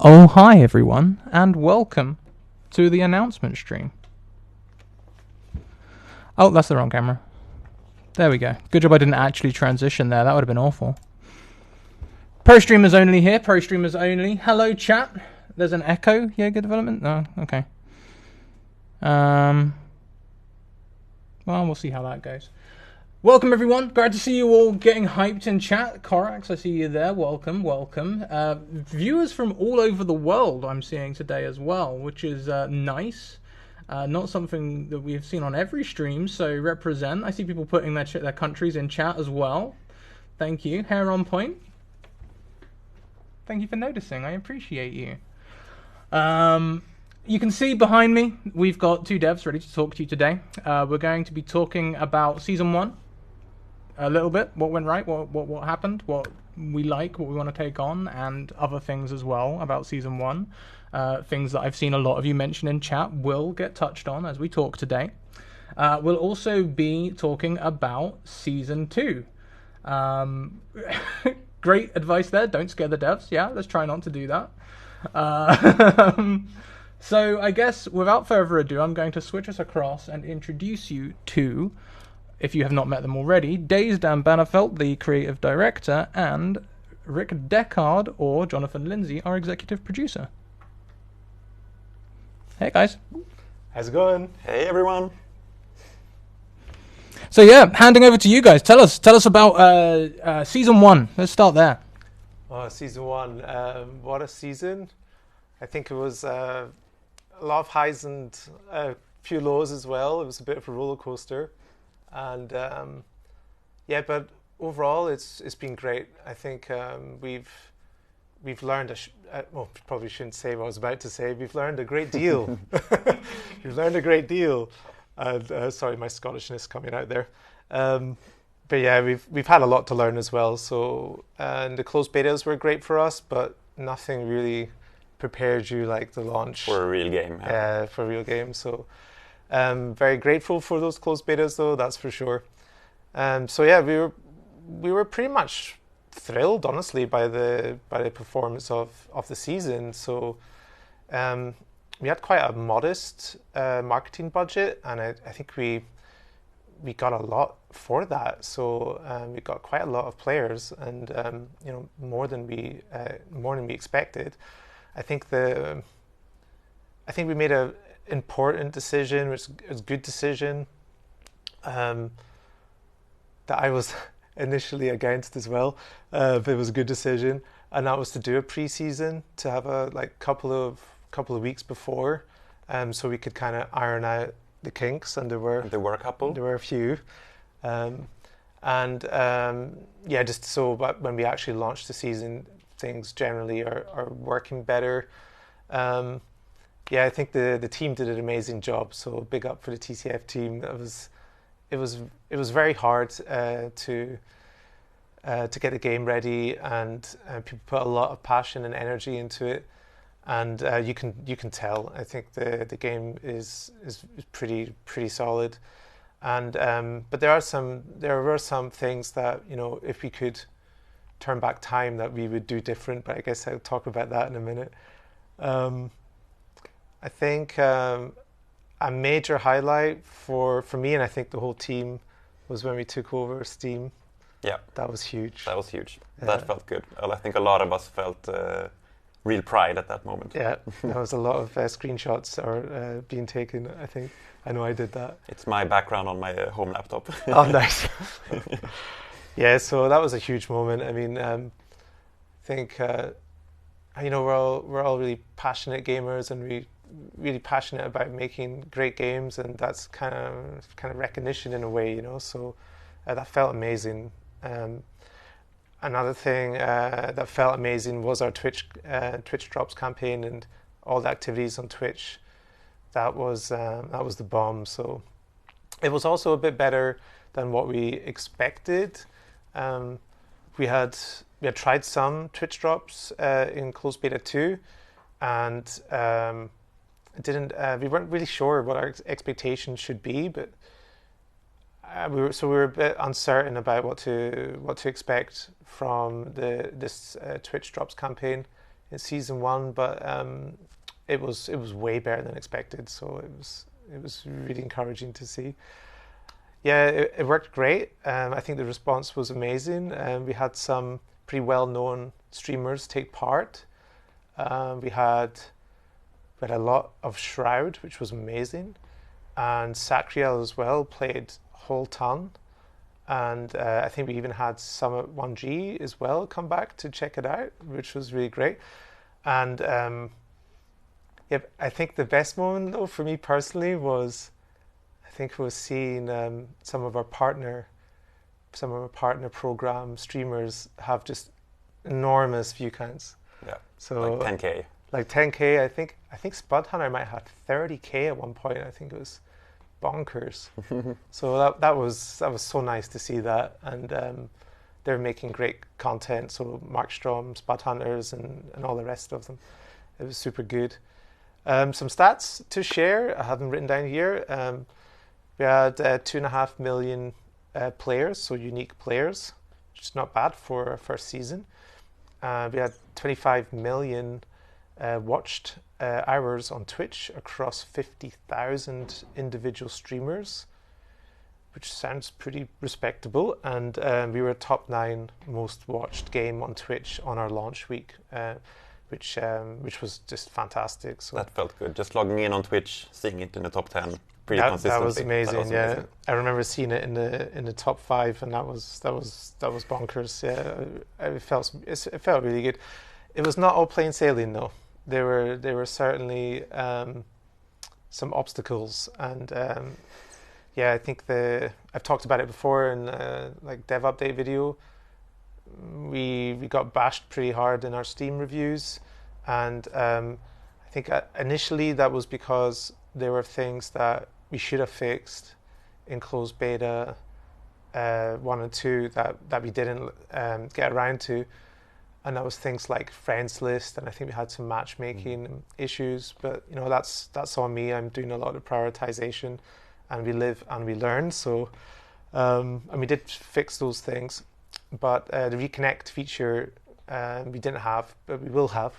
Oh, hi everyone, and welcome to the announcement stream. Oh, that's the wrong camera. There we go. Good job I didn't actually transition there. That would have been awful. Pro streamers only here. Pro streamers only. Hello, chat. There's an echo. Yager development? No, okay. Well, we'll see how that goes. Welcome, everyone. Glad to see you all getting hyped in chat. Corax, I see you there. Welcome, welcome. Viewers from all over the world I'm seeing today as well, which is nice. Not something that we've seen on every stream, so represent. I see people putting their countries in chat as well. Thank you. Hair on point. Thank you for noticing. I appreciate you. You can see behind me, we've got two devs ready to talk to you today. We're going to be talking about Season 1. A little bit, what went right, what happened, what we like, what we want to take on, and other things as well about Season 1. Things that I've seen a lot of you mention in chat will get touched on as we talk today. We'll also be talking about Season 2. Great advice there, don't scare the devs. Yeah, let's try not to do that. So I guess without further ado, I'm going to switch us across and introduce you to, if you have not met them already, Days Dan Bannerfeld, the creative director, and Rick Deckard, or Jonathan Lindsay, our executive producer. Hey guys. How's it going? Hey everyone. So yeah, handing over to you guys. Tell us about Season 1. Let's start there. Oh, Season 1. What a season. I think it was a lot of highs and a few lows as well. It was a bit of a roller coaster. And but overall it's been great. I think we've learned probably shouldn't say what I was about to say. We've learned a great deal. We've learned a great deal. And sorry, my Scottishness coming out there. But yeah, we've had a lot to learn as well. So and the closed betas were great for us, but nothing really prepared you like the launch For a real game. Yeah, for a real game. So. Very grateful for those closed betas, though, that's for sure. So yeah, we were pretty much thrilled, honestly, by the performance of the season. So we had quite a modest marketing budget, and I think we got a lot for that. So we got quite a lot of players, and more than we expected. I think we made a important decision, which was a good decision, that I was initially against as well, but it was a good decision, and that was to do a pre-season, to have a couple of weeks before, so we could kind of iron out the kinks, and there were a couple, there were a few, just so but when we actually launched the season, things generally are working better. I think the team did an amazing job. So big up for the TCF team. It was very hard to get the game ready, and people put a lot of passion and energy into it. And you can tell. I think the game is pretty solid. And but there were some things that if we could turn back time that we would do different. But I guess I'll talk about that in a minute. I think a major highlight for me, and I think the whole team, was when we took over Steam. Yeah. That was huge. That felt good. Well, I think a lot of us felt real pride at that moment. Yeah, there was a lot of screenshots being taken, I think. I know I did that. It's my background on my home laptop. Oh, nice. Yeah, so that was a huge moment. I mean, I think, we're all really passionate gamers, and really passionate about making great games, and that's kind of recognition in a way, so that felt amazing. Another thing that felt amazing was our Twitch drops campaign and all the activities on Twitch. That was the bomb. So it was also a bit better than what we expected. We had tried some Twitch drops in closed beta 2, and we weren't really sure what our expectations should be, but we were a bit uncertain about what to expect from this Twitch drops campaign. in season 1, but it was way better than expected. So it was really encouraging to see. Yeah, it worked great. I think the response was amazing. We had some pretty well-known streamers take part. We had a lot of Shroud, which was amazing, and Sacriel as well played a whole ton. And I think we even had Summit 1G as well come back to check it out, which was really great. And I think the best moment though for me personally was, I think it was seeing some of our partner program streamers have just enormous view counts. Yeah. So like 10K. Like 10K, I think Spud Hunter might have 30K at one point. I think it was bonkers. So that was so nice to see that, and they're making great content. So Mark Strom, Spud Hunters, and all the rest of them. It was super good. Some stats to share. I have them written down here. We had 2.5 million players, so unique players, which is not bad for our first season. We had 25 million watched hours on Twitch across 50,000 individual streamers, which sounds pretty respectable. And we were a top 9 most watched game on Twitch on our launch week, which was just fantastic. So that felt good. Just logging in on Twitch, seeing it in the top 10 pretty consistently. That was amazing. Yeah, amazing. I remember seeing it in the top 5, and that was bonkers. Yeah, it felt really good. It was not all plain sailing though. There were certainly some obstacles, and I think I've talked about it before in like dev update video. We got bashed pretty hard in our Steam reviews, and I think initially that was because there were things that we should have fixed in closed beta 1 and 2 that we didn't get around to. And that was things like friends list, and I think we had some matchmaking issues. But that's on me. I'm doing a lot of prioritization, and we live and we learn. So, and we did fix those things. But the reconnect feature we didn't have, but we will have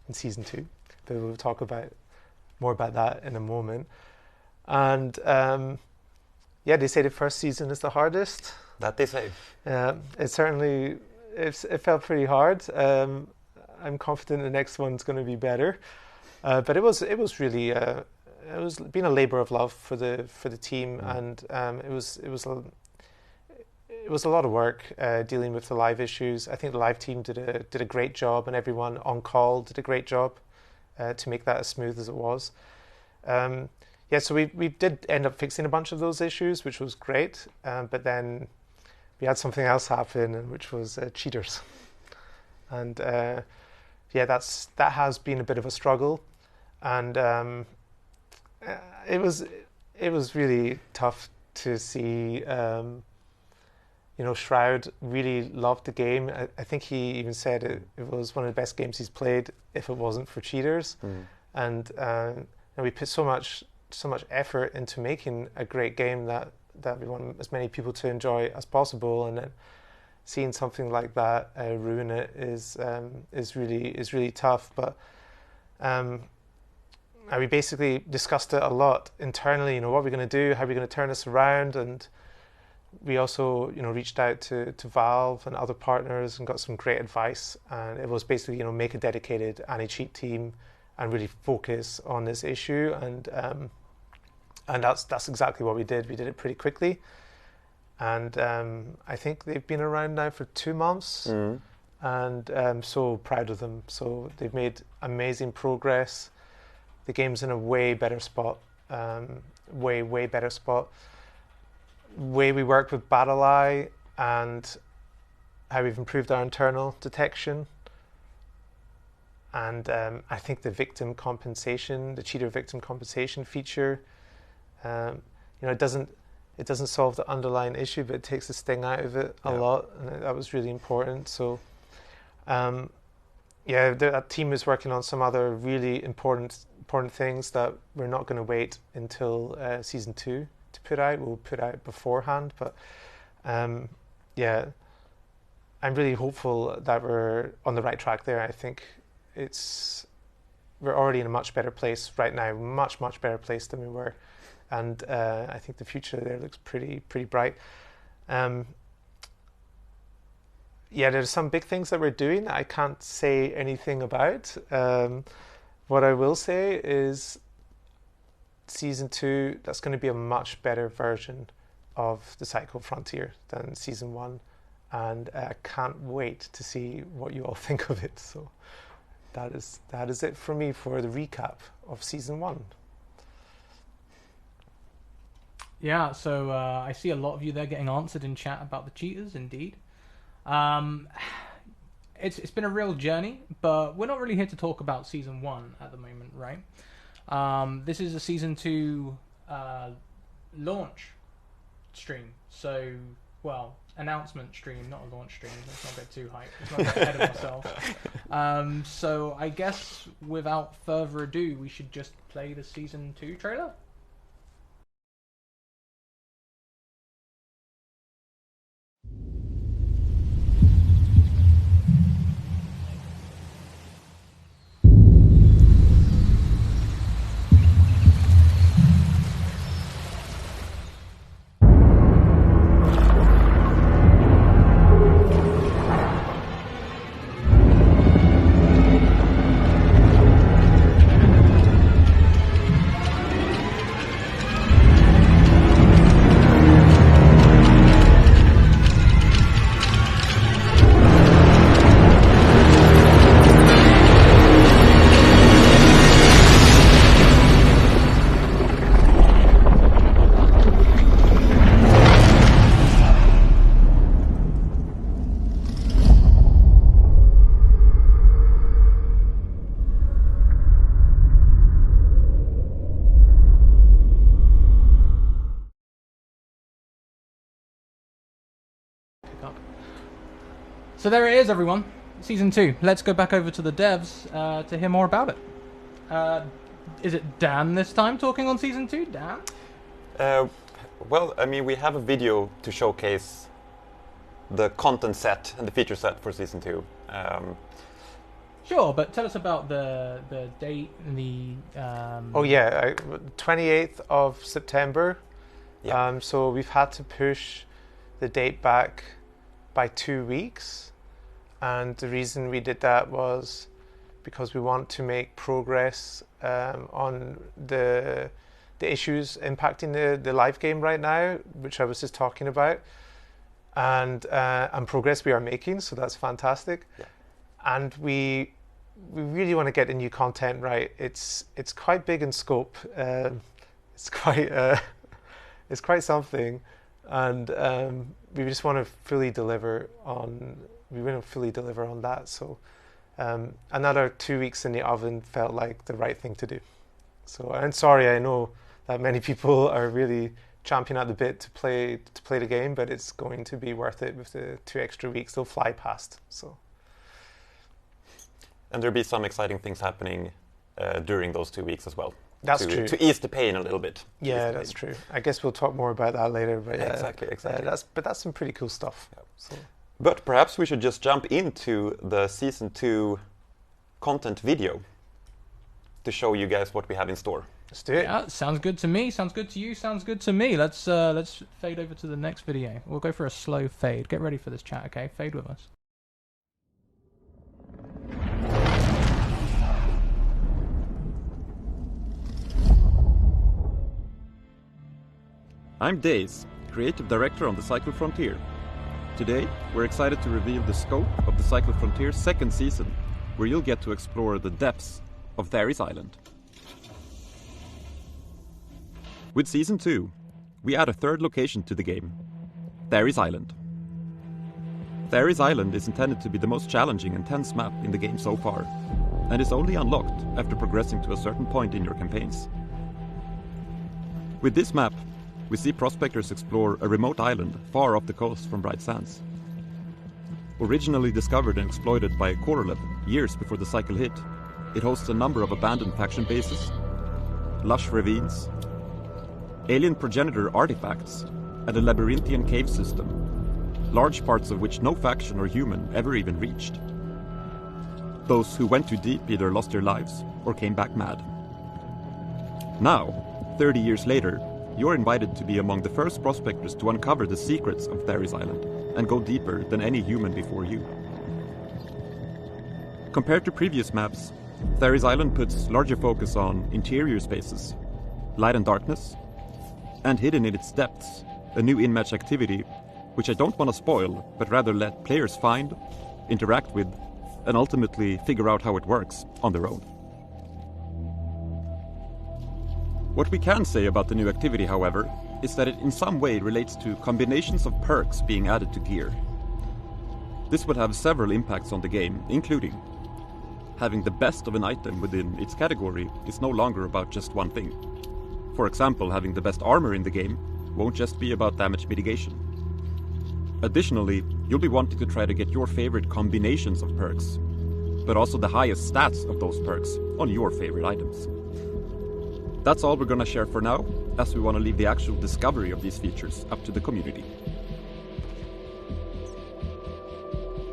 in season 2. But we'll talk more about that in a moment. And they say the first season is the hardest. That they say. It certainly. It felt pretty hard. I'm confident the next one's going to be better, but it was really it was been a labor of love for the team, and it was a lot of work dealing with the live issues. I think the live team did a great job, and everyone on call did a great job to make that as smooth as it was. So we did end up fixing a bunch of those issues, which was great, but then we had something else happen, which was cheaters, and that has been a bit of a struggle, and it was really tough to see. Shroud really loved the game. I think he even said it was one of the best games he's played if it wasn't for cheaters, and we put so much effort into making a great game that we want as many people to enjoy as possible, and then seeing something like that ruin it is really tough. But we basically discussed it a lot internally. What we're going to do, how we're going to turn this around, and we also reached out to Valve and other partners and got some great advice. And it was basically make a dedicated anti-cheat team and really focus on this issue, and that's exactly what we did. We did it pretty quickly, and I think they've been around now for 2 months, and I'm so proud of them. So they've made amazing progress. The game's in a way better spot, way better spot. Way we work with BattleEye and how we've improved our internal detection. And I think the cheater victim compensation feature, it doesn't solve the underlying issue, but it takes the sting out of it a lot, and that was really important. So, that team is working on some other really important things that we're not going to wait until season 2 to put out. We'll put out beforehand, but I'm really hopeful that we're on the right track there. I think we're already in a much better place right now, much better place than we were, and I think the future there looks pretty bright. Yeah, there's some big things that we're doing that I can't say anything about. What I will say is Season 2, that's going to be a much better version of the Cycle Frontier than Season 1, and I can't wait to see what you all think of it. So that is it for me for the recap of Season 1. Yeah, so I see a lot of you there getting answered in chat about the cheaters, indeed. It's been a real journey, but we're not really here to talk about Season 1 at the moment, right? This is a Season 2 launch stream, so, well, announcement stream, not a launch stream. Let's not get too hyped. Let's not get ahead of ourselves. So I guess without further ado, we should just play the Season 2 trailer. So there it is, everyone. Season 2. Let's go back over to the devs to hear more about it. Is it Dan this time talking on Season 2? Dan? Well, I mean, we have a video to showcase the content set and the feature set for Season 2. Sure, but tell us about the date and the... 28th of September. Yeah. So we've had to push the date back by 2 weeks. And the reason we did that was because we want to make progress on the issues impacting the live game right now, which I was just talking about, and progress we are making. So that's fantastic. Yeah. And we really want to get the new content right. It's quite big in scope. It's quite something, and we just want to fully deliver on. We want to fully deliver on that. So another 2 weeks in the oven felt like the right thing to do. So, and sorry, I know that many people are really champing at the bit to play the game, but it's going to be worth it with the 2 extra weeks. They'll fly past. So, and there'll be some exciting things happening during those 2 weeks as well. That's true. To ease the pain a little bit. Yeah, that's true. I guess we'll talk more about that later. But exactly. That's some pretty cool stuff. Yeah. So. But perhaps we should just jump into the Season 2 content video to show you guys what we have in store. Let's do it. Yeah, sounds good to me. Sounds good to you. Sounds good to me. Let's fade over to the next video. We'll go for a slow fade. Get ready for this chat, okay? Fade with us. I'm Daze, Creative Director on the Cycle Frontier. Today, we're excited to reveal the scope of the Cycle Frontier's second season, where you'll get to explore the depths of Theris Island. With Season 2, we add a third location to the game, Theris Island. Theris Island is intended to be the most challenging and tense map in the game so far, and is only unlocked after progressing to a certain point in your campaigns. With this map, we see prospectors explore a remote island far off the coast from Bright Sands. Originally discovered and exploited by Korolev years before the cycle hit, it hosts a number of abandoned faction bases, lush ravines, alien progenitor artifacts, and a labyrinthian cave system, large parts of which no faction or human ever even reached. Those who went too deep either lost their lives or came back mad. Now, 30 years later, you're invited to be among the first prospectors to uncover the secrets of Theris Island and go deeper than any human before you. Compared to previous maps, Theris Island puts larger focus on interior spaces, light and darkness, and hidden in its depths, a new in-match activity which I don't want to spoil, but rather let players find, interact with, and ultimately figure out how it works on their own. What we can say about the new activity, however, is that it in some way relates to combinations of perks being added to gear. This will have several impacts on the game, including having the best of an item within its category is no longer about just one thing. For example, having the best armor in the game won't just be about damage mitigation. Additionally, you'll be wanting to try to get your favorite combinations of perks, but also the highest stats of those perks on your favorite items. That's all we're gonna share for now, as we want to leave the actual discovery of these features up to the community.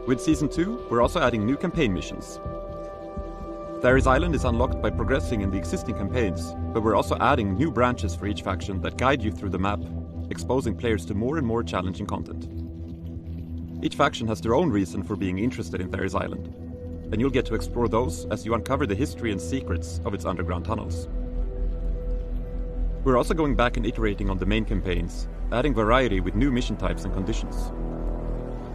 With Season 2, we're also adding new campaign missions. Theris Island is unlocked by progressing in the existing campaigns, but we're also adding new branches for each faction that guide you through the map, exposing players to more and more challenging content. Each faction has their own reason for being interested in Theris Island, and you'll get to explore those as you uncover the history and secrets of its underground tunnels. We're also going back and iterating on the main campaigns, adding variety with new mission types and conditions.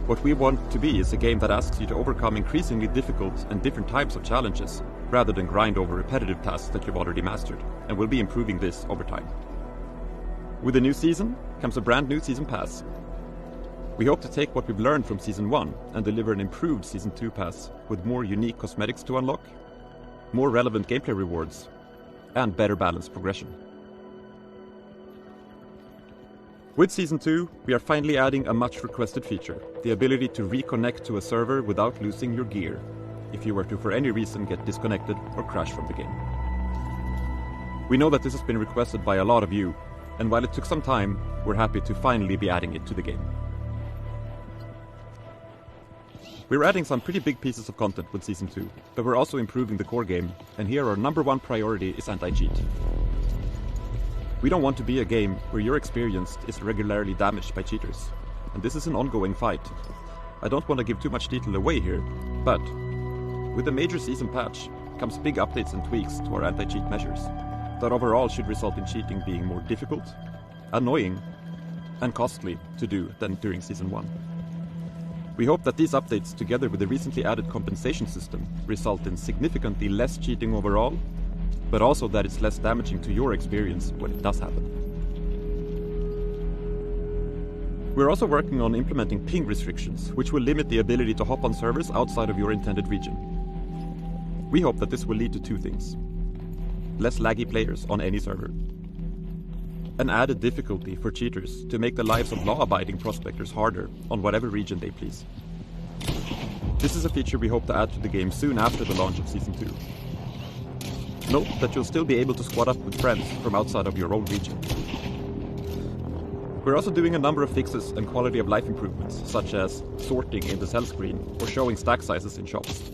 What we want to be is a game that asks you to overcome increasingly difficult and different types of challenges, rather than grind over repetitive tasks that you've already mastered, and we'll be improving this over time. With the new season comes a brand new Season Pass. We hope to take what we've learned from Season 1 and deliver an improved Season 2 pass with more unique cosmetics to unlock, more relevant gameplay rewards, and better balanced progression. With Season 2, we are finally adding a much requested feature, the ability to reconnect to a server without losing your gear, if you were to for any reason get disconnected or crash from the game. We know that this has been requested by a lot of you, and while it took some time, we're happy to finally be adding it to the game. We're adding some pretty big pieces of content with Season 2, but we're also improving the core game, and here our number one priority is anti-cheat. We don't want to be a game where your experience is regularly damaged by cheaters, and this is an ongoing fight. I don't want to give too much detail away here, but with the major season patch comes big updates and tweaks to our anti-cheat measures that overall should result in cheating being more difficult, annoying, and costly to do than during Season 1. We hope that these updates, together with the recently added compensation system, result in significantly less cheating overall, but also that it's less damaging to your experience when it does happen. We're also working on implementing ping restrictions, which will limit the ability to hop on servers outside of your intended region. We hope that this will lead to two things: less laggy players on any server, and added difficulty for cheaters to make the lives of law-abiding prospectors harder on whatever region they please. This is a feature we hope to add to the game soon after the launch of Season 2. Note that you'll still be able to squad up with friends from outside of your own region. We're also doing a number of fixes and quality of life improvements, such as sorting in the cell screen or showing stack sizes in shops.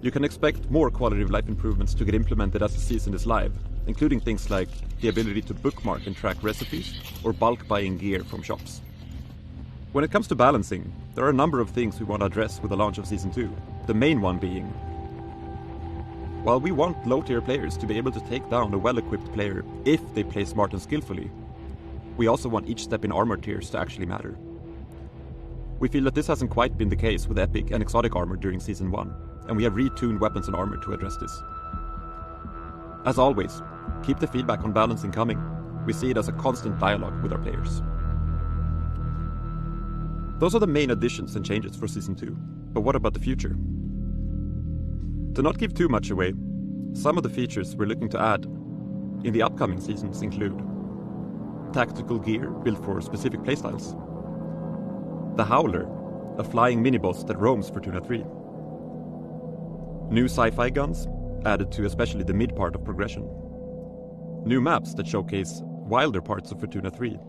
You can expect more quality of life improvements to get implemented as the season is live, including things like the ability to bookmark and track recipes or bulk buying gear from shops. When it comes to balancing, there are a number of things we want to address with the launch of Season 2, the main one being: while we want low-tier players to be able to take down a well-equipped player if they play smart and skillfully, we also want each step in armor tiers to actually matter. We feel that this hasn't quite been the case with epic and exotic armor during Season 1, and we have retuned weapons and armor to address this. As always, keep the feedback on balancing coming. We see it as a constant dialogue with our players. Those are the main additions and changes for Season 2, but what about the future? To not give too much away, some of the features we're looking to add in the upcoming seasons include tactical gear built for specific playstyles, the Howler, a flying mini-boss that roams Fortuna 3, new sci-fi guns added to especially the mid part of progression, new maps that showcase wilder parts of Fortuna 3,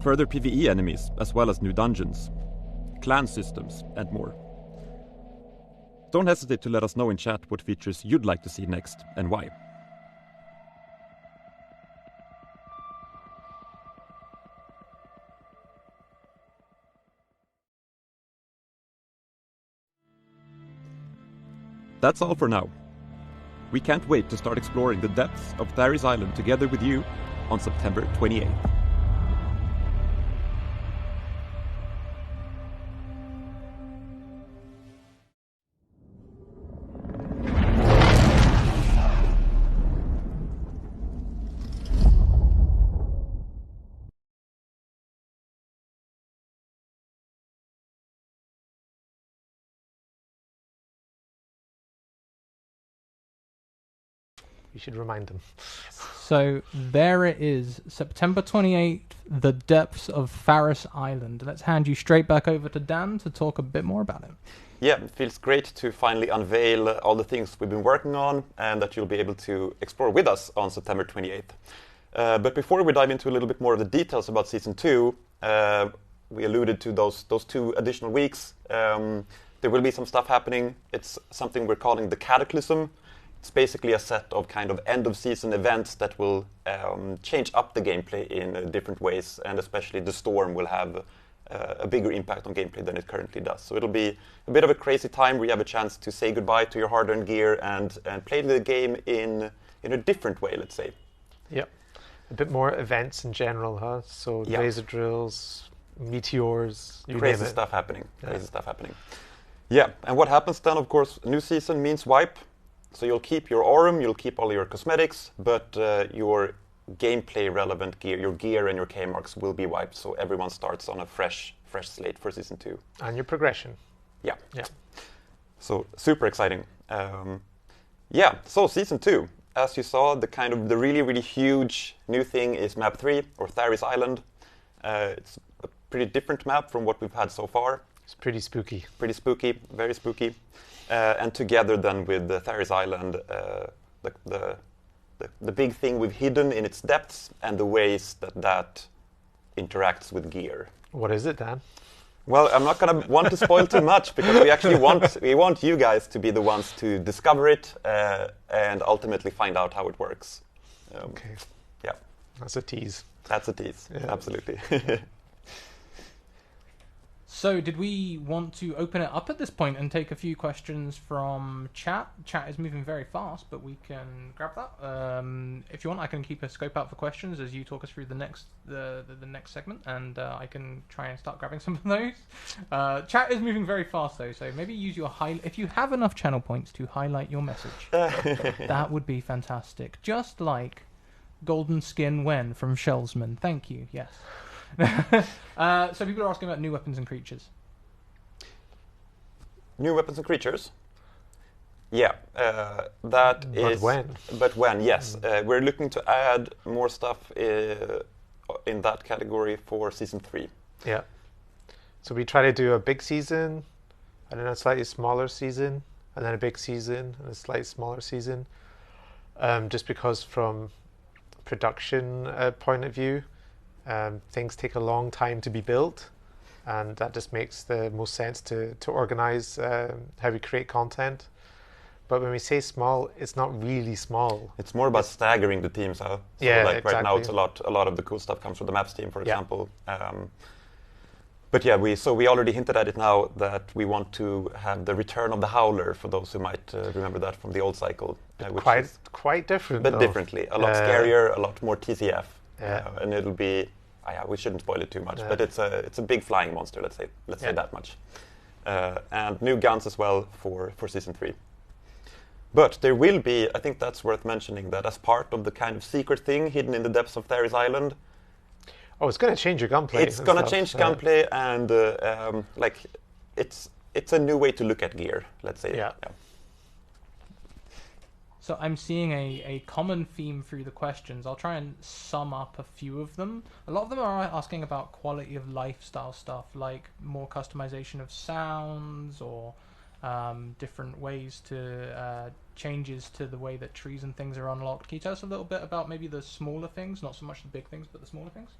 further PvE enemies as well as new dungeons, clan systems, and more. Don't hesitate to let us know in chat what features you'd like to see next and why. That's all for now. We can't wait to start exploring the depths of Tharis Island together with you on September 28th. You should remind them. So there it is, September 28th, the depths of Tharis Island. Let's hand you straight back over to Dan to talk a bit more about it. Yeah, it feels great to finally unveil all the things we've been working on and that you'll be able to explore with us on September 28th. But before we dive into a little bit more of the details about Season 2, we alluded to those 2 additional weeks. There will be some stuff happening. It's something we're calling the Cataclysm. It's basically a set of kind of end-of-season events that will change up the gameplay in different ways, and especially the Storm will have a bigger impact on gameplay than it currently does. So it'll be a bit of a crazy time where you have a chance to say goodbye to your hard-earned gear and play the game in a different way, let's say. Yep. A bit more events in general, huh? So laser drills, meteors, crazy stuff happening. Crazy stuff happening. Yeah, and what happens then, of course, new season means wipe. So you'll keep your Aurum, you'll keep all your cosmetics, but your gameplay relevant gear, your gear and your K-marks will be wiped. So everyone starts on a fresh slate for Season 2. And your progression. Yeah. So super exciting. So Season 2, as you saw, the really, really huge new thing is Map 3, or Tharis Island. It's a pretty different map from what we've had so far. It's pretty spooky. Pretty spooky, very spooky. And together then with the Tharis Island, the big thing we've hidden in its depths and the ways that interacts with gear. What is it, Dan? Well, I'm not going to want to spoil too much because we actually want you guys to be the ones to discover it and ultimately find out how it works. Okay. Yeah. That's a tease. That's a tease, absolutely. So did we want to open it up at this point and take a few questions from chat? Chat is moving very fast, but we can grab that. If you want, I can keep a scope out for questions as you talk us through the next segment, and I can try and start grabbing some of those. Chat is moving very fast though, so maybe use your if you have enough channel points to highlight your message. That would be fantastic. Just like Golden Skin Wen from Shellsman. Thank you. Yes. So people are asking about new weapons and creatures. New weapons and creatures? Yeah, that is... But when, yes. We're looking to add more stuff in that category for Season 3. Yeah. So we try to do a big season, and then a slightly smaller season, and then a big season, and a slightly smaller season. Just because from production point of view, things take a long time to be built, and that just makes the most sense to organize how we create content. But when we say small, it's not really small. It's more about staggering the teams. So exactly. Right now, it's a lot of the cool stuff comes from the maps team, for example. But yeah, we already hinted at it now that we want to have the return of the Howler, for those who might remember that from the old cycle. Which is quite different. But differently, a lot scarier, a lot more TCF, and it'll be. We shouldn't spoil it too much, but it's a big flying monster. Let's say that much, and new guns as well for Season 3. But there will be, I think that's worth mentioning, that as part of the kind of secret thing hidden in the depths of Tharis Island. Oh, it's going to change your gunplay. It's going to change gunplay, and it's a new way to look at gear. Let's say. Yeah. So I'm seeing a common theme through the questions. I'll try and sum up a few of them. A lot of them are asking about quality of lifestyle stuff, like more customization of sounds or different ways to changes to the way that trees and things are unlocked. Can you tell us a little bit about maybe the smaller things, not so much the big things, but the smaller things?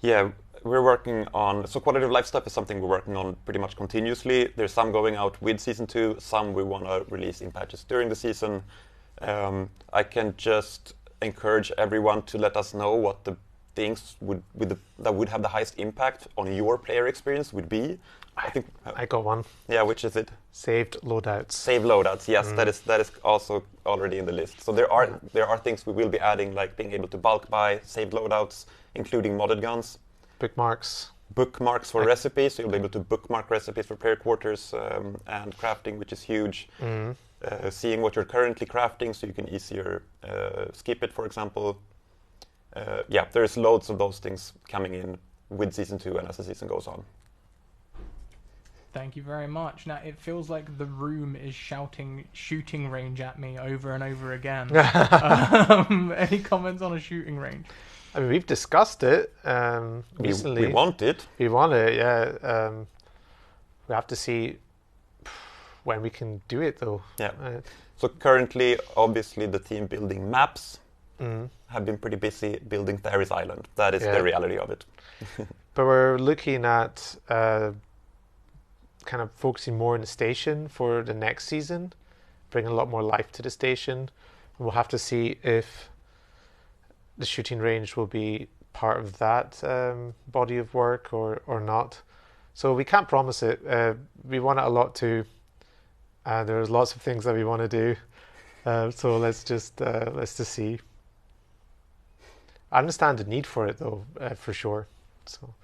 Yeah, we're working on, so quality of life stuff is something we're working on pretty much continuously. There's some going out with Season 2, some we want to release in patches during the season. I can just encourage everyone to let us know what the things that would have the highest impact on your player experience would be. I think I got one. Yeah, which is it? Saved loadouts. Save loadouts. Yes, that is also already in the list. So there are things we will be adding, like being able to bulk buy saved loadouts, including modded guns. Bookmarks for recipes, so you'll be able to bookmark recipes for player quarters and crafting, which is huge. Seeing what you're currently crafting, so you can easier skip it, for example. Yeah, there's loads of those things coming in with Season 2 and as the season goes on. Thank you very much. Now, it feels like the room is shouting shooting range at me over and over again. Any comments on a shooting range? I mean, we've discussed it recently. We want it. We want it, yeah. We have to see when we can do it, though. Yeah. So currently, obviously, the team building maps have been pretty busy building Theris Island. That is the reality of it. But we're looking at kind of focusing more on the station for the next season, bringing a lot more life to the station. And we'll have to see if the shooting range will be part of that body of work or not. So we can't promise it. We want it a lot too. There's lots of things that we want to do. So let's just see. I understand the need for it though, for sure. So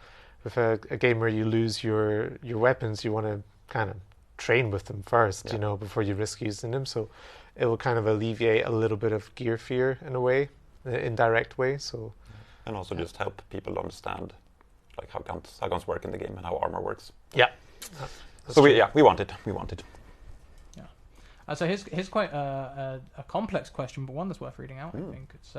with a game where you lose your weapons, you want to kind of train with them first, before you risk using them. So it will kind of alleviate a little bit of gear fear in a way, an indirect way. So and also just help people understand like how guns work in the game and how armor works. Yeah. So we want it. We want it. Yeah. So here's quite a complex question, but one that's worth reading out. I think it's.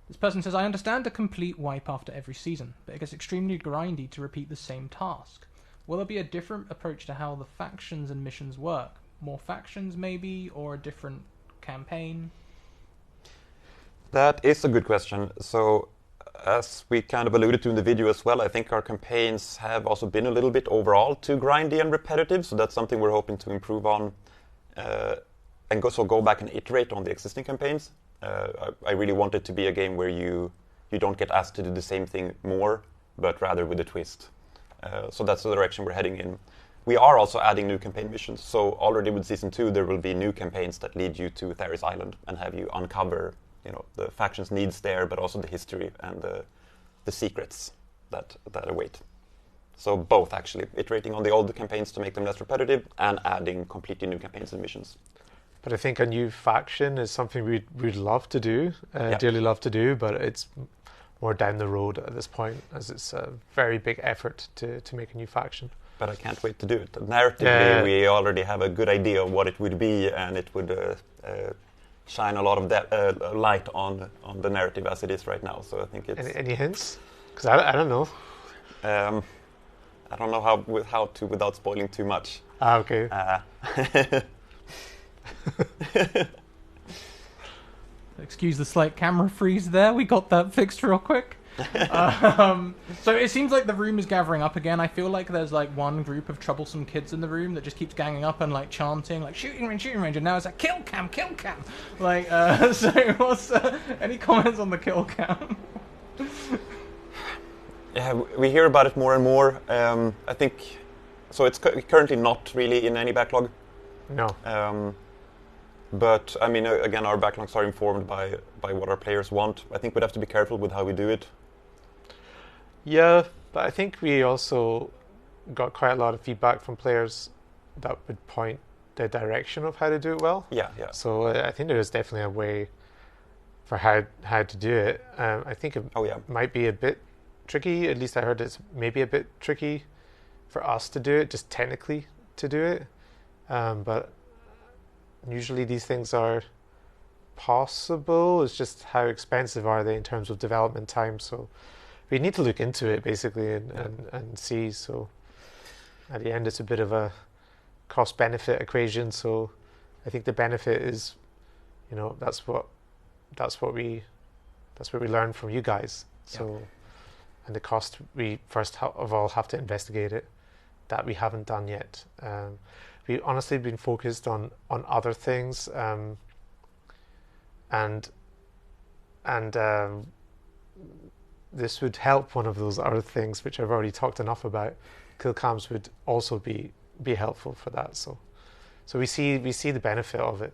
This person says, I understand a complete wipe after every season, but it gets extremely grindy to repeat the same task. Will there be a different approach to how the factions and missions work? More factions, maybe, or a different campaign? That is a good question. So, as we kind of alluded to in the video as well, I think our campaigns have also been a little bit overall too grindy and repetitive, so that's something we're hoping to improve on and go back and iterate on the existing campaigns. I really want it to be a game where you don't get asked to do the same thing more, but rather with a twist. So that's the direction we're heading in. We are also adding new campaign missions. So already with Season 2, there will be new campaigns that lead you to Theris Island and have you uncover, the faction's needs there, but also the history and the secrets that await. So both, actually, iterating on the old campaigns to make them less repetitive and adding completely new campaigns and missions. But I think a new faction is something we'd love to do, dearly love to do, but it's more down the road at this point, as it's a very big effort to make a new faction. But I can't wait to do it. Narratively, we already have a good idea of what it would be, and it would shine a lot of light on the narrative as it is right now. So I think it's... Any hints? Because I don't know. I don't know how to without spoiling too much. Okay. Excuse the slight camera freeze there. We got that fixed real quick. So it seems like the room is gathering up again. I feel like there's like one group of troublesome kids in the room that just keeps ganging up and like chanting like shooting range, and now it's like kill cam. Like, so what's any comments on the kill cam? Yeah, we hear about it more and more. I think so. It's currently not really in any backlog. No. But I mean, again, our backlogs are informed by what our players want. I think we'd have to be careful with how we do it. Yeah, but I think we also got quite a lot of feedback from players that would point the direction of how to do it well. Yeah. So I think there is definitely a way for how to do it. I think it might be a bit tricky. At least I heard it's maybe a bit tricky for us to do it, just technically to do it. But usually these things are possible. It's just how expensive are they in terms of development time. So we need to look into it basically and see. So at the end, it's a bit of a cost-benefit equation. So I think the benefit is, that's what we learn from you guys. So and the cost, we first of all have to investigate it. That we haven't done yet. We honestly been focused on other things, and this would help one of those other things which I've already talked enough about. Kill cams would also be helpful for that. So we see the benefit of it.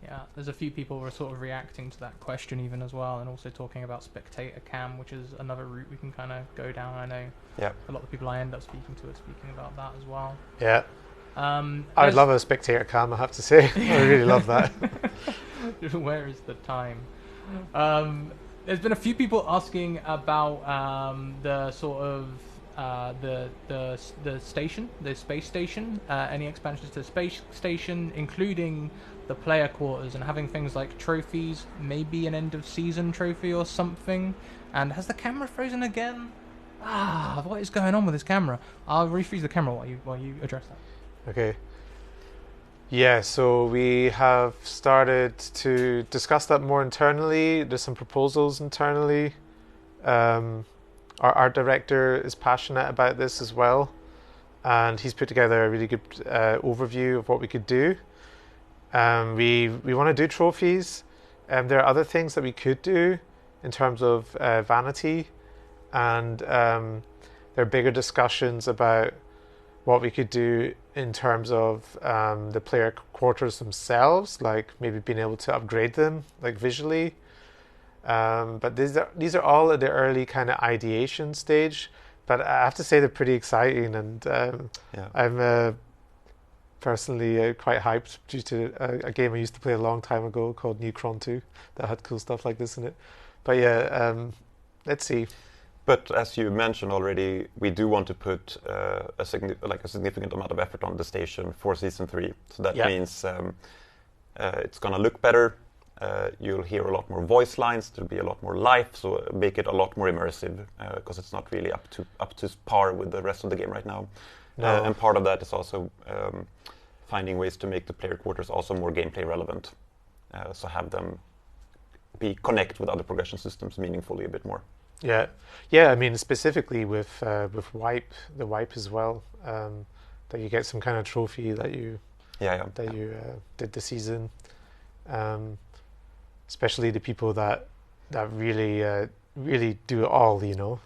Yeah, there's a few people who are sort of reacting to that question even as well, and also talking about spectator cam, which is another route we can kind of go down. I know a lot of the people I end up speaking to are speaking about that as well. Yeah. I'd love a spectator cam, I have to say. I really love that. Where is the time? There's been a few people asking about the sort of the station, the space station, any expansions to the space station, including the player quarters, and having things like trophies, maybe an end of season trophy or something. And has the camera frozen again? What is going on with this camera? I'll refreeze the camera while you address that. Okay. Yeah, so we have started to discuss that more internally. There's some proposals internally. Our art director is passionate about this as well, and he's put together a really good overview of what we could do. We want to do trophies. There are other things that we could do in terms of vanity, and there are bigger discussions about what we could do in terms of the player quarters themselves, like maybe being able to upgrade them, like visually. But these are all at the early kind of ideation stage. But I have to say they're pretty exciting, and I'm personally quite hyped due to a game I used to play a long time ago called Necron 2 that had cool stuff like this in it. But let's see. But as you mentioned already, we do want to put a significant amount of effort on the station for Season 3. So that means it's going to look better. You'll hear a lot more voice lines. There'll be a lot more life, so make it a lot more immersive, because it's not really up to par with the rest of the game right now. No. And part of that is also finding ways to make the player quarters also more gameplay relevant. So have them connect with other progression systems meaningfully a bit more. Yeah. I mean, specifically with wipe, the wipe as well, that you get some kind of trophy that you did the season. Especially the people that really do it all,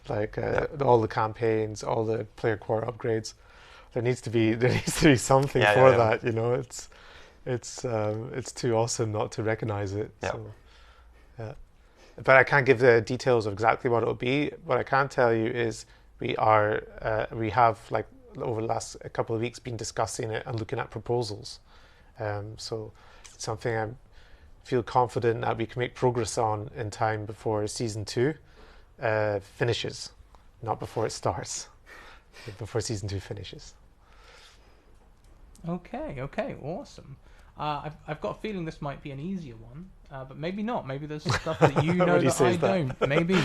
like all the campaigns, all the player core upgrades. There needs to be something for that. It's too awesome not to recognize it. Yeah. So, but I can't give the details of exactly what it'll be. What I can tell you is we have like over the last couple of weeks been discussing it and looking at proposals. So it's something I feel confident that we can make progress on in time before Season 2 finishes, not before it starts, but before Season 2 finishes. Okay, awesome. I've got a feeling this might be an easier one, but maybe not. Maybe there's stuff that you know that I don't. Maybe.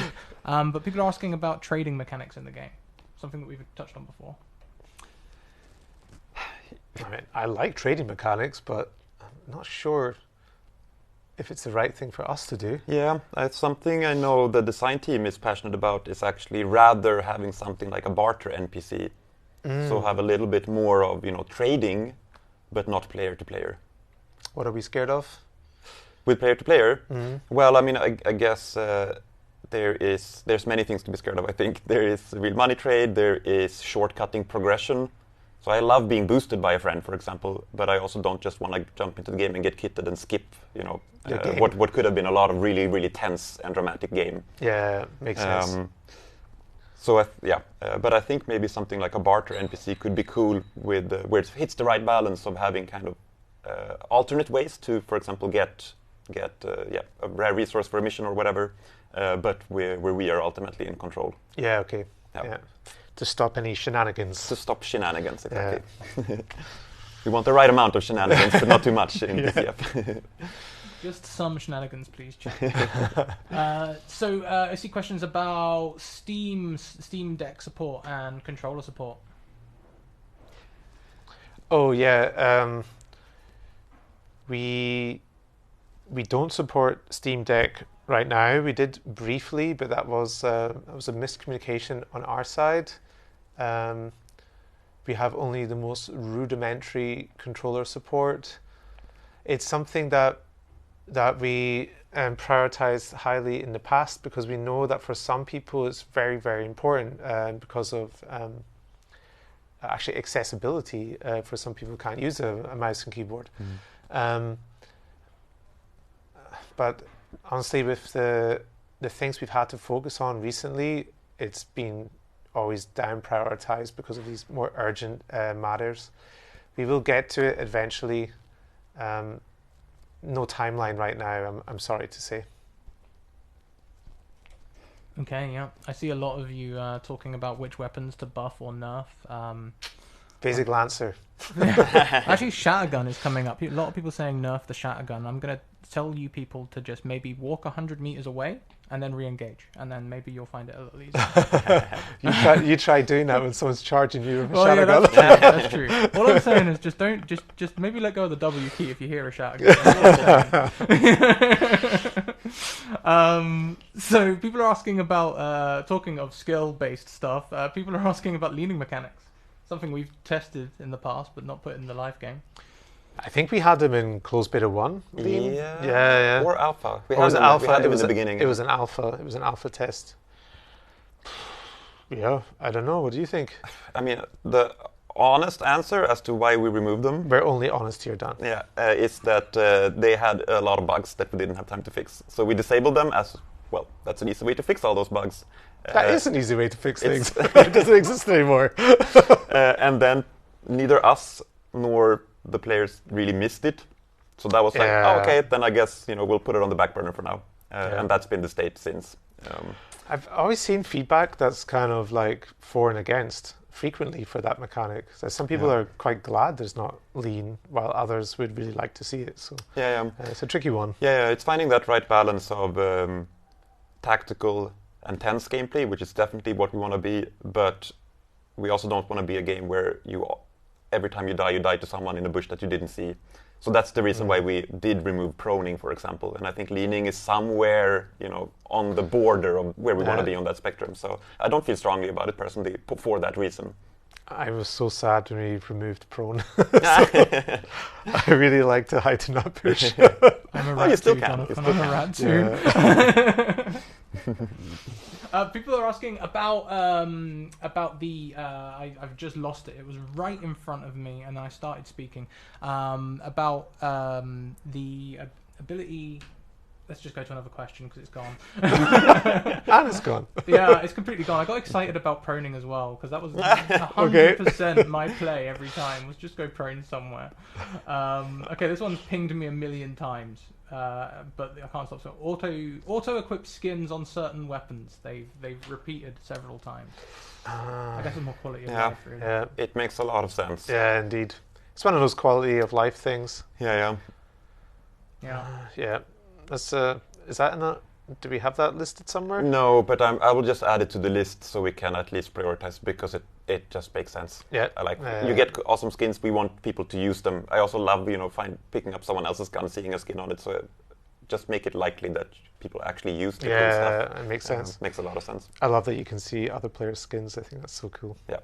But people are asking about trading mechanics in the game, something that we've touched on before. I mean, I like trading mechanics, but I'm not sure if it's the right thing for us to do. Yeah, it's something I know the design team is passionate about, is actually rather having something like a barter NPC. So have a little bit more of, trading, but not player to player. What are we scared of? With player to player? Well, I mean, I guess there's many things to be scared of. I think there is real money trade, there is shortcutting progression. So I love being boosted by a friend, for example, but I also don't just want to jump into the game and get kitted and skip, what could have been a lot of really, really tense and dramatic game. Yeah, makes sense. So but I think maybe something like a barter NPC could be cool with where it hits the right balance of having kind of alternate ways to, for example, get a rare resource for a mission or whatever, but where we are ultimately in control. Yeah. Okay. Yeah. To stop any shenanigans. To stop shenanigans, exactly. Yeah. We want the right amount of shenanigans, but not too much in DCF. Just some shenanigans, please, Jack. So I see questions about Steam Deck support and controller support. Oh yeah, we we don't support Steam Deck right now. We did briefly, but that was a miscommunication on our side. We have only the most rudimentary controller support. It's something that we prioritized highly in the past because we know that for some people it's very, very important because of actually accessibility. For some people who can't use a mouse and keyboard. But honestly, with the things we've had to focus on recently, it's been always down prioritized because of these more urgent matters. We will get to it eventually. No timeline right now, I'm sorry to say. Okay, yeah. I see a lot of you talking about which weapons to buff or nerf. Basic Lancer. Actually, Shattergun is coming up. A lot of people saying nerf the Shattergun. I'm going to tell you people to just maybe walk 100 meters away and then re-engage, and then maybe you'll find it a little easier. You try doing that when someone's charging you with a well, Shattergun. Yeah, that's true. All I'm saying is just maybe let go of the W key if you hear a Shattergun. So people are asking about talking of skill-based stuff. People are asking about leaning mechanics. Something we've tested in the past, but not put in the live game. I think we had them in closed beta 1. Yeah. Or alpha. We had them in the beginning. It was an alpha. It was an alpha test. Yeah, I don't know. What do you think? I mean, the honest answer as to why we removed them. We're only honest here, Dan. Yeah, is that they had a lot of bugs that we didn't have time to fix. So we disabled them as well. That's an easy way to fix all those bugs. That is an easy way to fix things. It doesn't exist anymore. And then neither us nor the players really missed it. So that was like, okay, then I guess we'll put it on the back burner for now. And that's been the state since. I've always seen feedback that's kind of like for and against frequently for that mechanic. So some people are quite glad there's not lean, while others would really like to see it. So it's a tricky one. Yeah, it's finding that right balance of tactical and tense gameplay, which is definitely what we want to be, but we also don't want to be a game where every time you die to someone in a bush that you didn't see. So that's the reason why we did remove proning, for example. And I think leaning is somewhere, on the border of where we want to be on that spectrum. So I don't feel strongly about it personally for that reason. I was so sad when we removed prone. I really like to hide and not push. I'm a rat you still too, can. Jonathan. I'm a rat too. People are asking about the. I've just lost it. It was right in front of me, and I started speaking about the ability. Let's just go to another question because it's gone. And it's gone. Yeah, it's completely gone. I got excited about proning as well because that was 100% my play every time was just go prone somewhere. Okay, this one's pinged me a million times, but I can't stop. So auto-equip skins on certain weapons. They've repeated several times. I guess it's more quality of life, really. Yeah, it makes a lot of sense. Yeah, indeed. It's one of those quality of life things. Yeah. That's is that in a? Do we have that listed somewhere? No, but I will just add it to the list so we can at least prioritize because it just makes sense. Yeah, I like you get awesome skins. We want people to use them. I also love picking up someone else's gun, seeing a skin on it. So just make it likely that people actually use the cool stuff. Yeah, it makes sense. Makes a lot of sense. I love that you can see other players' skins. I think that's so cool. Yeah.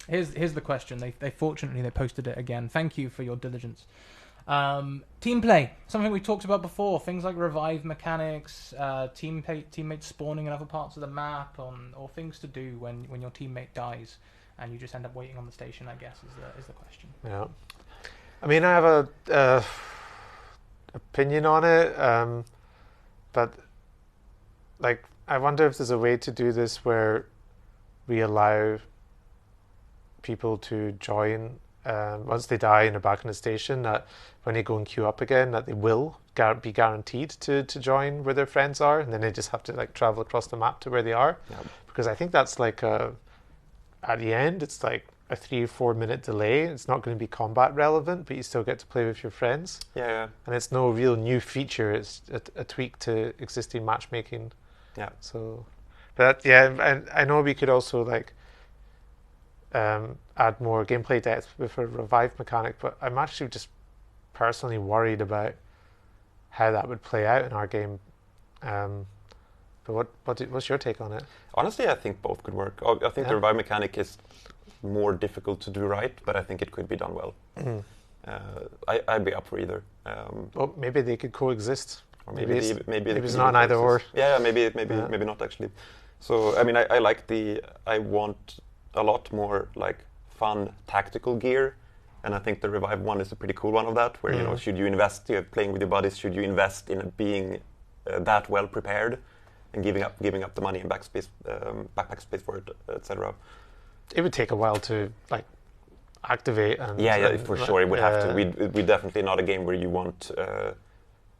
Here's the question. They fortunately posted it again. Thank you for your diligence. Team play, something we talked about before. Things like revive mechanics, teammates spawning in other parts of the map, or things to do when your teammate dies and you just end up waiting on the station. I guess is the question. Yeah, I mean, I have a opinion on it, but like I wonder if there's a way to do this where we allow people to join. Once they die and are back in the station, that when they go and queue up again, that they will be guaranteed to join where their friends are, and then they just have to travel across the map to where they are. Yeah. Because I think that's at the end, it's like a 3 or 4 minute delay. It's not going to be combat relevant, but you still get to play with your friends. Yeah. And it's no real new feature. It's a tweak to existing matchmaking. Yeah. So, but and I know we could also add more gameplay depth with a revive mechanic, but I'm actually just personally worried about how that would play out in our game. But what's your take on it? Honestly, I think both could work. I think the revive mechanic is more difficult to do right, but I think it could be done well. I'd be up for either. Well, maybe they could coexist. Or maybe it's not an either or. Yeah, maybe not actually. So I mean, I want a lot more like fun tactical gear, and I think the revive one is a pretty cool one of that. Where you know, should you invest playing with your buddies? Should you invest in being that well prepared and giving up the money and backpack space for it, etc. It would take a while to like activate and for sure it would have to. We definitely not a game where you want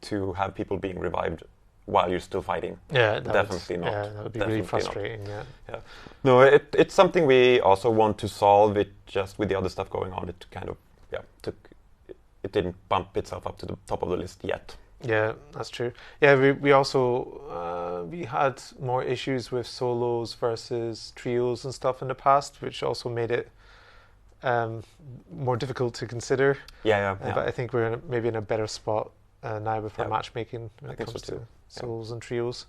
to have people being revived while you're still fighting. Definitely not. Yeah, that would be really frustrating. Yeah. No, it's something we also want to solve. It just with the other stuff going on, it kind of it didn't bump itself up to the top of the list yet. Yeah, that's true. Yeah, we also we had more issues with solos versus trios and stuff in the past, which also made it more difficult to consider. But I think we're maybe in a better spot now with our matchmaking when it comes to solos and trios.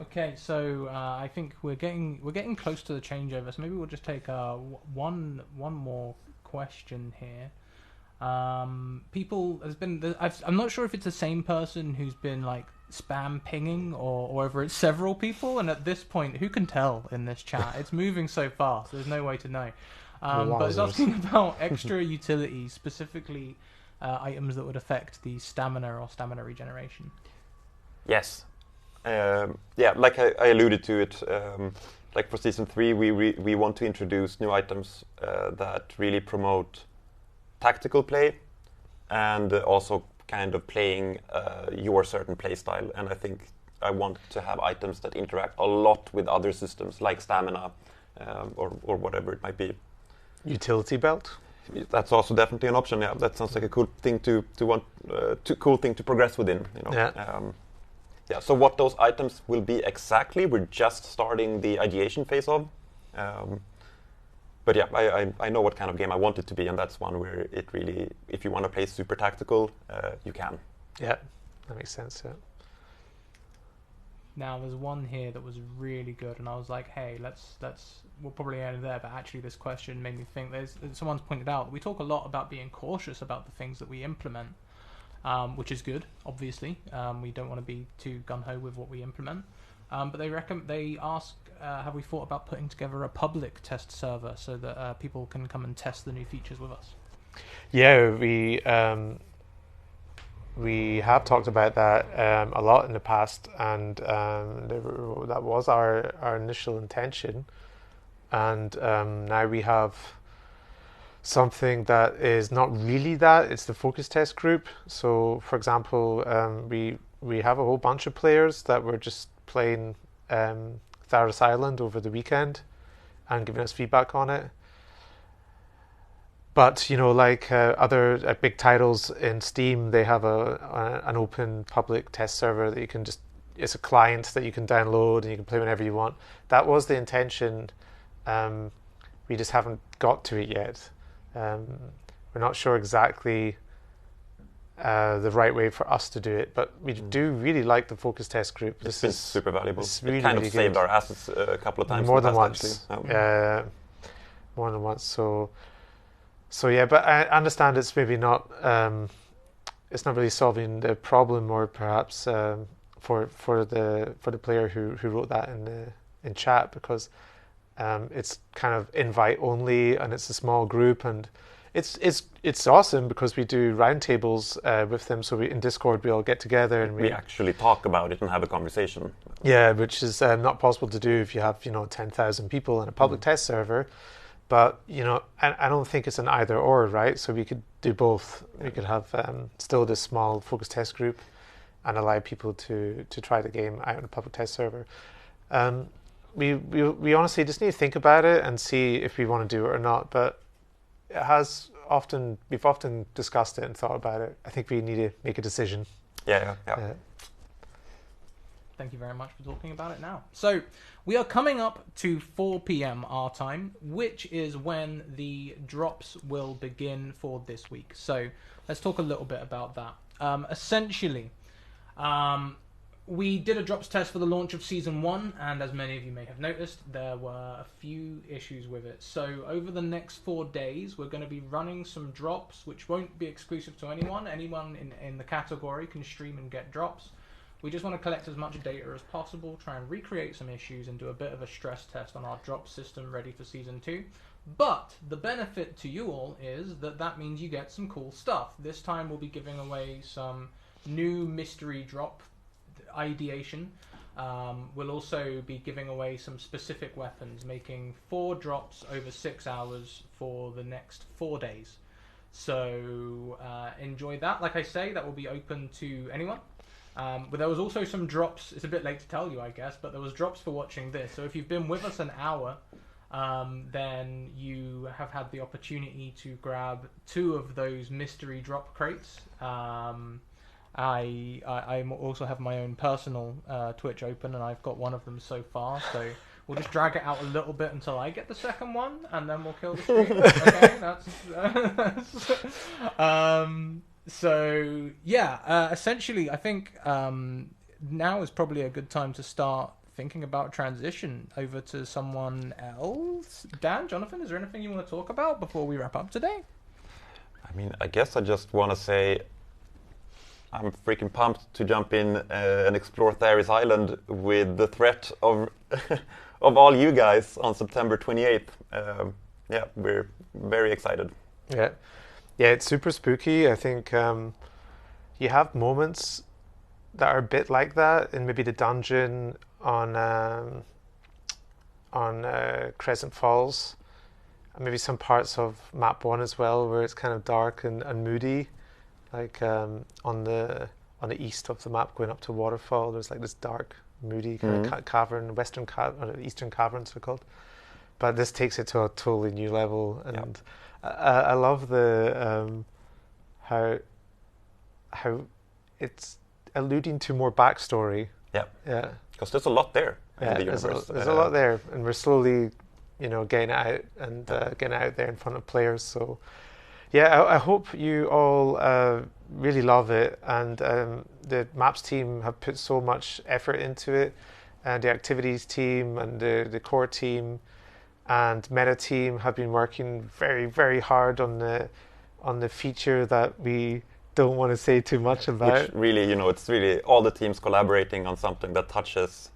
Okay, so I think we're getting close to the changeover. So maybe we'll just take one more question here. I'm not sure if it's the same person who's been like spam pinging or whether it's several people, and at this point who can tell in this chat? It's moving so fast, there's no way to know. But it's asking about extra utilities, specifically items that would affect the stamina or stamina regeneration. Yes. Like I alluded to it, like for Season 3 we want to introduce new items that really promote tactical play and also kind of playing your certain play style. And I think I want to have items that interact a lot with other systems like stamina or whatever it might be. Utility belt? That's also definitely an option. Yeah, that sounds like a cool thing to progress within. You know. So what those items will be exactly, we're just starting the ideation phase of. But yeah, I know what kind of game I want it to be, and that's one where it really, if you want to play super tactical, you can. Yeah, that makes sense, yeah. Now, there's one here that was really good, and I was like, hey, we'll probably end there, but actually this question made me think, someone's pointed out, we talk a lot about being cautious about the things that we implement, which is good, obviously. We don't want to be too gung-ho with what we implement. But they ask, have we thought about putting together a public test server so that people can come and test the new features with us? Yeah, we have talked about that a lot in the past, and that was our initial intention. And now we have something that is not really that. It's the focus test group. So, for example, we have a whole bunch of players that were just playing Tharis Island over the weekend and giving us feedback on it. But you know, like other big titles in Steam, they have an open public test server that you can it's a client that you can download and you can play whenever you want. That was the intention. We just haven't got to it yet. We're not sure exactly the right way for us to do it, but we do really like the focus test group. It's been super valuable. Really, it kind really of saved good. our assets a couple of times. More than once. More than once. So yeah, but I understand it's maybe not. It's not really solving the problem, or perhaps for the player who wrote that in chat, because it's kind of invite only and it's a small group, and it's awesome because we do roundtables with them. So in Discord we all get together and we actually talk about it and have a conversation. Yeah, which is not possible to do if you have 10,000 people in a public test server. But I don't think it's an either or, right? So we could do both. We could have still this small focus test group and allow people to try the game out on a public test server. We honestly just need to think about it and see if we want to do it or not. But we've often discussed it and thought about it. I think we need to make a decision. Yeah. thank you very much for talking about it now. So, we are coming up to 4 p.m. our time, which is when the drops will begin for this week. So, let's talk a little bit about that. Essentially, we did a drops test for the launch of Season 1, and as many of you may have noticed, there were a few issues with it. So over the next 4 days, we're going to be running some drops, which won't be exclusive to anyone. Anyone in the category can stream and get drops. We just want to collect as much data as possible, try and recreate some issues, and do a bit of a stress test on our drop system ready for Season 2. But the benefit to you all is that means you get some cool stuff. This time we'll be giving away some new mystery drop ideation. We'll also be giving away some specific weapons, making 4 drops over 6 hours for the next 4 days. So enjoy that. Like I say, that will be open to anyone. But there was also some drops. It's a bit late to tell you, I guess, but there was drops for watching this. So if you've been with us an hour, then you have had the opportunity to grab 2 of those mystery drop crates. I also have my own personal Twitch open, and I've got one of them so far. So we'll just drag it out a little bit until I get the second one, and then we'll kill the stream. Okay, so yeah. Essentially, I think now is probably a good time to start thinking about transition over to someone else. Dan, Jonathan, is there anything you want to talk about before we wrap up today? I mean, I guess I just want to say I'm freaking pumped to jump in and explore Theris Island with the threat of of all you guys on September 28th. Yeah, we're very excited. Yeah, it's super spooky. I think you have moments that are a bit like that in maybe the dungeon on Crescent Falls, and maybe some parts of Map 1 as well, where it's kind of dark and moody. Like on the east of the map, going up to Waterfall, there's like this dark, moody kind of cavern, eastern caverns they're called. But this takes it to a totally new level, and I love the how it's alluding to more backstory. Yeah. Because there's a lot there in the universe. There's a lot there, and we're slowly, getting it out and getting it out there in front of players. So. Yeah, I hope you all really love it, and the Maps team have put so much effort into it, and the activities team and the core team and meta team have been working very, very hard on the feature that we don't want to say too much about. Which really, it's really all the teams collaborating on something that touches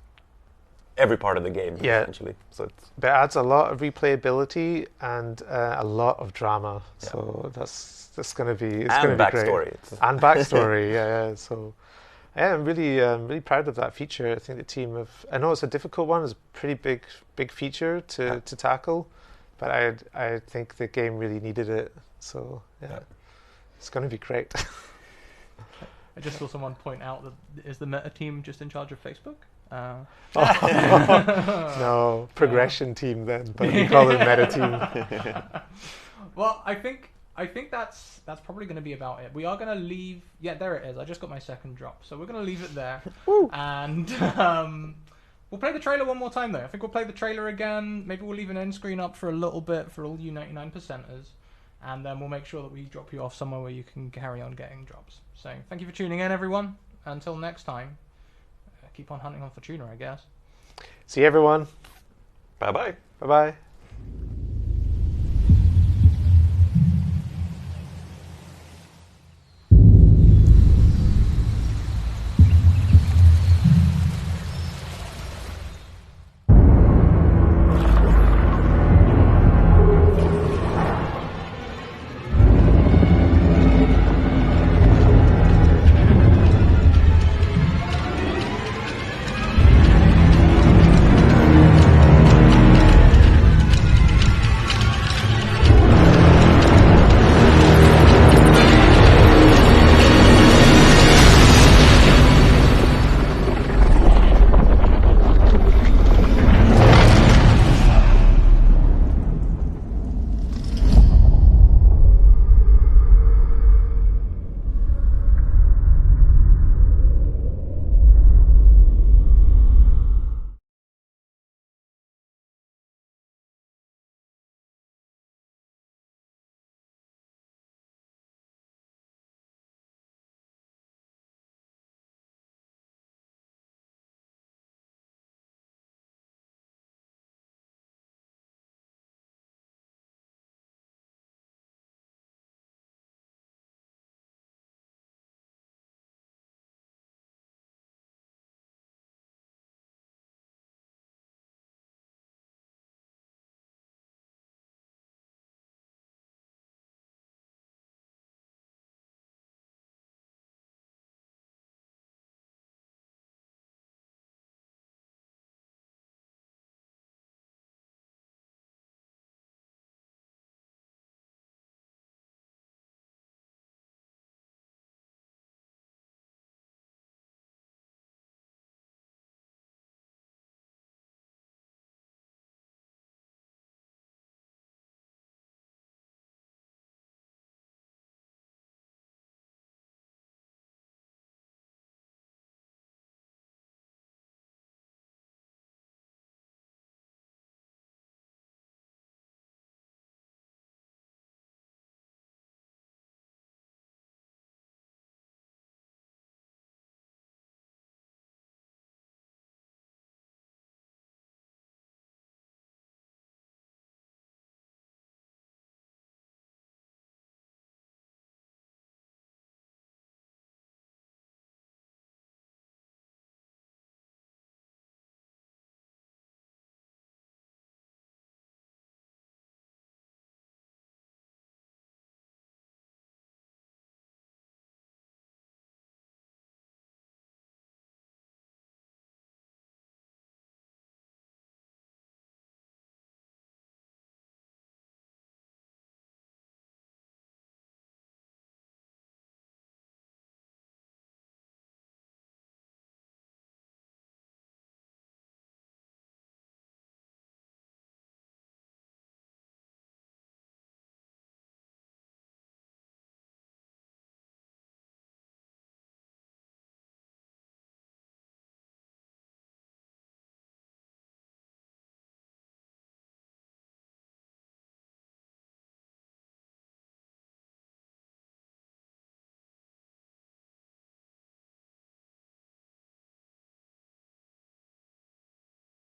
every part of the game, essentially. So but it adds a lot of replayability and a lot of drama. So that's going to be backstory. Great. And backstory, yeah. So I'm really proud of that feature. I think the team have. I know it's a difficult one. It's a pretty big feature to tackle, but I think the game really needed it. So it's going to be great. I just saw someone point out that is the meta team just in charge of Facebook? No, progression team then, but we call it meta team. Well, I think that's probably going to be about it. We are going to leave. Yeah, there it is. I just got my second drop, so we're going to leave it there. And we'll play the trailer one more time though. I think we'll play the trailer again. Maybe we'll leave an end screen up for a little bit for all you 99%ers, and then we'll make sure that we drop you off somewhere where you can carry on getting drops. So thank you for tuning in, everyone. Until next time. Keep on hunting on Fortuna, I guess. See you, everyone. Bye-bye. Bye-bye.